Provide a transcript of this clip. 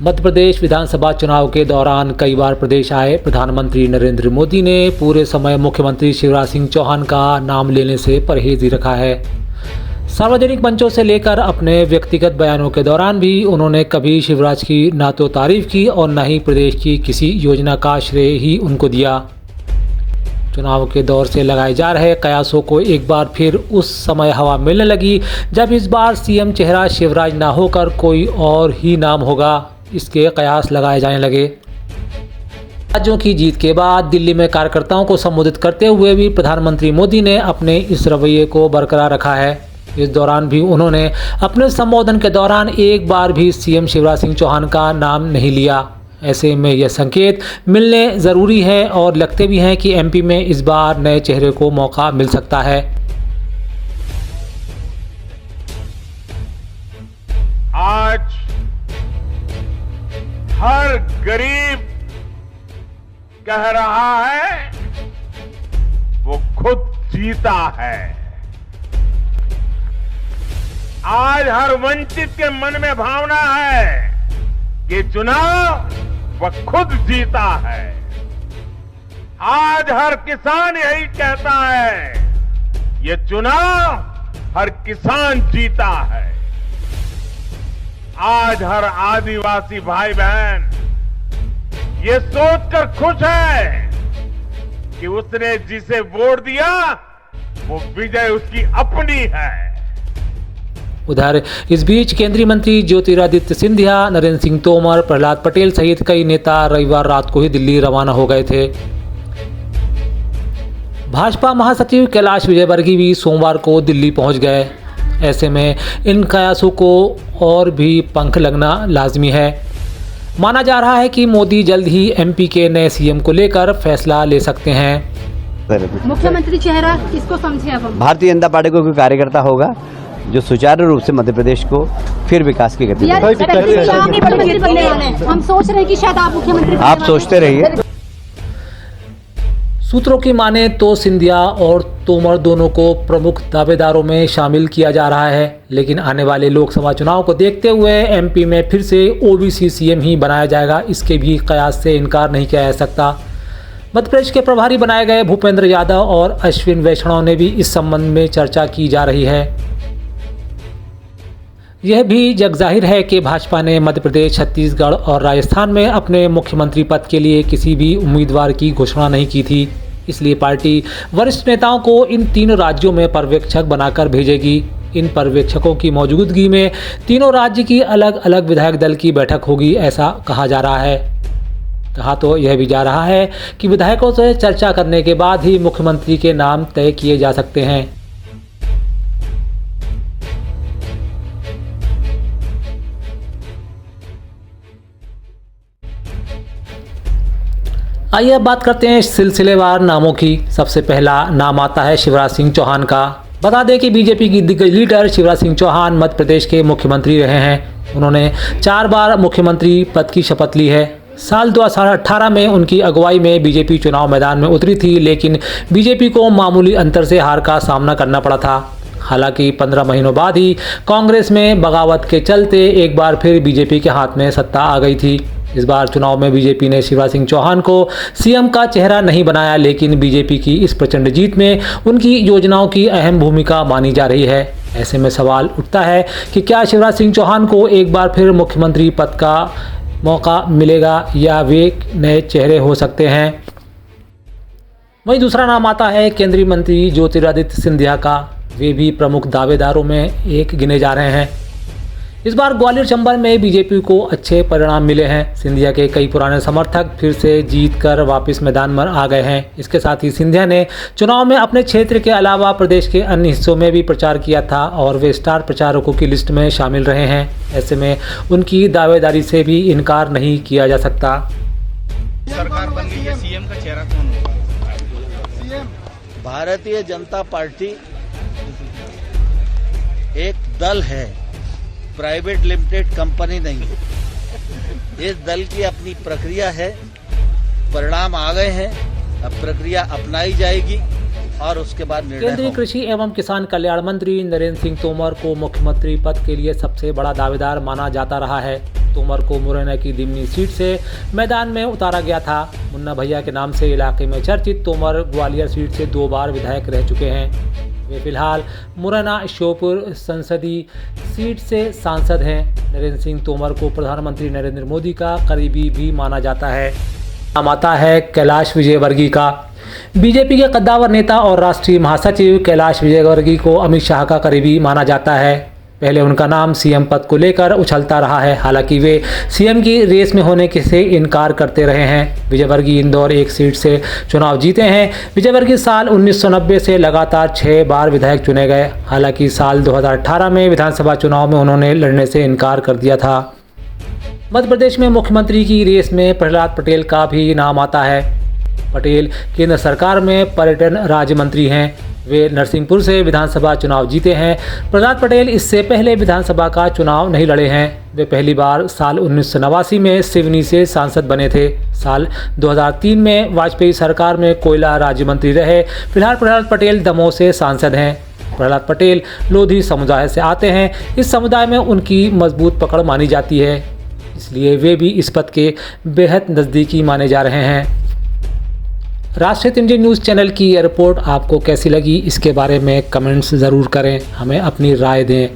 मध्य प्रदेश विधानसभा चुनाव के दौरान कई बार प्रदेश आए प्रधानमंत्री नरेंद्र मोदी ने पूरे समय मुख्यमंत्री शिवराज सिंह चौहान का नाम लेने से परहेज ही रखा है। सार्वजनिक मंचों से लेकर अपने व्यक्तिगत बयानों के दौरान भी उन्होंने कभी शिवराज की ना तो तारीफ की और न ही प्रदेश की किसी योजना का श्रेय ही उनको दिया। चुनाव के दौर से लगाए जा रहे कयासों को एक बार फिर उस समय हवा मिलने लगी जब इस बार सीएम चेहरा शिवराज ना होकर कोई और ही नाम होगा, इसके कयास लगाए जाने लगे। राज्यों की जीत के बाद दिल्ली में कार्यकर्ताओं को संबोधित करते हुए भी प्रधानमंत्री मोदी ने अपने इस रवैये को बरकरार रखा है। इस दौरान भी उन्होंने अपने संबोधन के दौरान एक बार भी सीएम शिवराज सिंह चौहान का नाम नहीं लिया। ऐसे में यह संकेत मिलने ज़रूरी है और लगते भी हैं कि एमपी में इस बार नए चेहरे को मौका मिल सकता है। आज हर गरीब कह रहा है वो खुद जीता है। आज हर वंचित के मन में भावना है कि चुनाव वह खुद जीता है। आज हर किसान यही कहता है ये चुनाव हर किसान जीता है। आज हर आदिवासी भाई बहन ये सोचकर खुश है कि उसने जिसे वोट दिया वो विजय उसकी अपनी है। उधर इस बीच केंद्रीय मंत्री ज्योतिरादित्य सिंधिया, नरेंद्र सिंह तोमर, प्रहलाद पटेल सहित कई नेता रविवार रात को ही दिल्ली रवाना हो गए थे। भाजपा महासचिव कैलाश विजयवर्गीय भी सोमवार को दिल्ली पहुंच गए। ऐसे में इन कयासों को और भी पंख लगना लाजमी है। माना जा रहा है कि मोदी जल्द ही एमपी के नए सीएम को लेकर फैसला ले सकते हैं। मुख्यमंत्री चेहरा किसको समझे अब? भारतीय जनता पार्टी को कोई कार्यकर्ता होगा जो सुचारू रूप से मध्य प्रदेश को फिर विकास की गति हम सोच रहे हैं कि शायद आप मुख्यमंत्री आप सोचते रहिए। सूत्रों की माने तो सिंधिया और तोमर दोनों को प्रमुख दावेदारों में शामिल किया जा रहा है, लेकिन आने वाले लोकसभा चुनाव को देखते हुए एमपी में फिर से ओबीसी सीएम ही बनाया जाएगा, इसके भी कयास से इनकार नहीं किया जा सकता। मध्य प्रदेश के प्रभारी बनाए गए भूपेंद्र यादव और अश्विन वैष्णव ने भी इस संबंध में चर्चा की जा रही है। यह भी जगजाहिर है कि भाजपा ने मध्य प्रदेश, छत्तीसगढ़ और राजस्थान में अपने मुख्यमंत्री पद के लिए किसी भी उम्मीदवार की घोषणा नहीं की थी, इसलिए पार्टी वरिष्ठ नेताओं को इन तीनों राज्यों में पर्यवेक्षक बनाकर भेजेगी। इन पर्यवेक्षकों की मौजूदगी में तीनों राज्य की अलग अलग विधायक दल की बैठक होगी, ऐसा कहा जा रहा है। कहा तो यह भी जा रहा है कि विधायकों से चर्चा करने के बाद ही मुख्यमंत्री के नाम तय किए जा सकते हैं। आइए अब बात करते हैं सिलसिलेवार नामों की। सबसे पहला नाम आता है शिवराज सिंह चौहान का। बता दें कि बीजेपी की दिग्गज लीडर शिवराज सिंह चौहान मध्य प्रदेश के मुख्यमंत्री रहे हैं। उन्होंने 4 बार मुख्यमंत्री पद की शपथ ली है। साल 2018 में उनकी अगुवाई में बीजेपी चुनाव मैदान में उतरी थी, लेकिन बीजेपी को मामूली अंतर से हार का सामना करना पड़ा था। हालांकि 15 महीनों बाद ही कांग्रेस में बगावत के चलते एक बार फिर बीजेपी के हाथ में सत्ता आ गई थी। इस बार चुनाव में बीजेपी ने शिवराज सिंह चौहान को सीएम का चेहरा नहीं बनाया, लेकिन बीजेपी की इस प्रचंड जीत में उनकी योजनाओं की अहम भूमिका मानी जा रही है। ऐसे में सवाल उठता है कि क्या शिवराज सिंह चौहान को एक बार फिर मुख्यमंत्री पद का मौका मिलेगा या वे नए चेहरे हो सकते हैं। वहीं दूसरा नाम आता है केंद्रीय मंत्री ज्योतिरादित्य सिंधिया का। वे भी प्रमुख दावेदारों में एक गिने जा रहे हैं। इस बार ग्वालियर चंबल में बीजेपी को अच्छे परिणाम मिले हैं। सिंधिया के कई पुराने समर्थक फिर से जीत कर वापस मैदान में आ गए हैं। इसके साथ ही सिंधिया ने चुनाव में अपने क्षेत्र के अलावा प्रदेश के अन्य हिस्सों में भी प्रचार किया था और वे स्टार प्रचारकों की लिस्ट में शामिल रहे हैं। ऐसे में उनकी दावेदारी से भी इनकार नहीं किया जा सकता। सरकार बन गई है, सीएम का चेहरा कौन होगा? भारतीय जनता पार्टी एक दल है, प्राइवेट लिमिटेड कंपनी नहीं है। इस दल की अपनी प्रक्रिया है, परिणाम आ गए हैं, अब प्रक्रिया अपनाई जाएगी और उसके बाद निर्णय केंद्रीय कृषि एवं किसान कल्याण मंत्री नरेंद्र सिंह तोमर को मुख्यमंत्री पद के लिए सबसे बड़ा दावेदार माना जाता रहा है। तोमर को मुरैना की दिमनी सीट से मैदान में उतारा गया था। मुन्ना भैया के नाम से इलाके में चर्चित तोमर ग्वालियर सीट से 2 बार विधायक रह चुके हैं। वे फिलहाल मुरैना श्योपुर संसदीय सीट से सांसद हैं। नरेंद्र सिंह तोमर को प्रधानमंत्री नरेंद्र मोदी का करीबी भी माना जाता है। नाम आता है कैलाश विजयवर्गीय का। बीजेपी के कद्दावर नेता और राष्ट्रीय महासचिव कैलाश विजयवर्गीय को अमित शाह का करीबी माना जाता है। पहले उनका नाम सीएम पद को लेकर उछलता रहा है, हालांकि वे सीएम की रेस में होने से इनकार करते रहे हैं। विजयवर्गीय इंदौर 1 सीट से चुनाव जीते हैं। विजयवर्गीय साल 1990 से लगातार 6 बार विधायक चुने गए। हालांकि साल 2018 में विधानसभा चुनाव में उन्होंने लड़ने से इनकार कर दिया था। मध्य प्रदेश में मुख्यमंत्री की रेस में प्रहलाद पटेल का भी नाम आता है। पटेल केंद्र सरकार में पर्यटन राज्य मंत्री हैं। वे नरसिंहपुर से विधानसभा चुनाव जीते हैं। प्रहलाद पटेल इससे पहले विधानसभा का चुनाव नहीं लड़े हैं। वे पहली बार साल 1989 में सिवनी से सांसद बने थे। साल 2003 में वाजपेयी सरकार में कोयला राज्य मंत्री रहे। फिलहाल प्रहलाद पटेल दमोह से सांसद हैं। प्रहलाद पटेल लोधी समुदाय से आते हैं। इस समुदाय में उनकी मजबूत पकड़ मानी जाती है, इसलिए वे भी इस पद के बेहद नज़दीकी माने जा रहे हैं। राष्ट्रीय इंडियन न्यूज़ चैनल की यह रिपोर्ट आपको कैसी लगी, इसके बारे में कमेंट्स ज़रूर करें, हमें अपनी राय दें।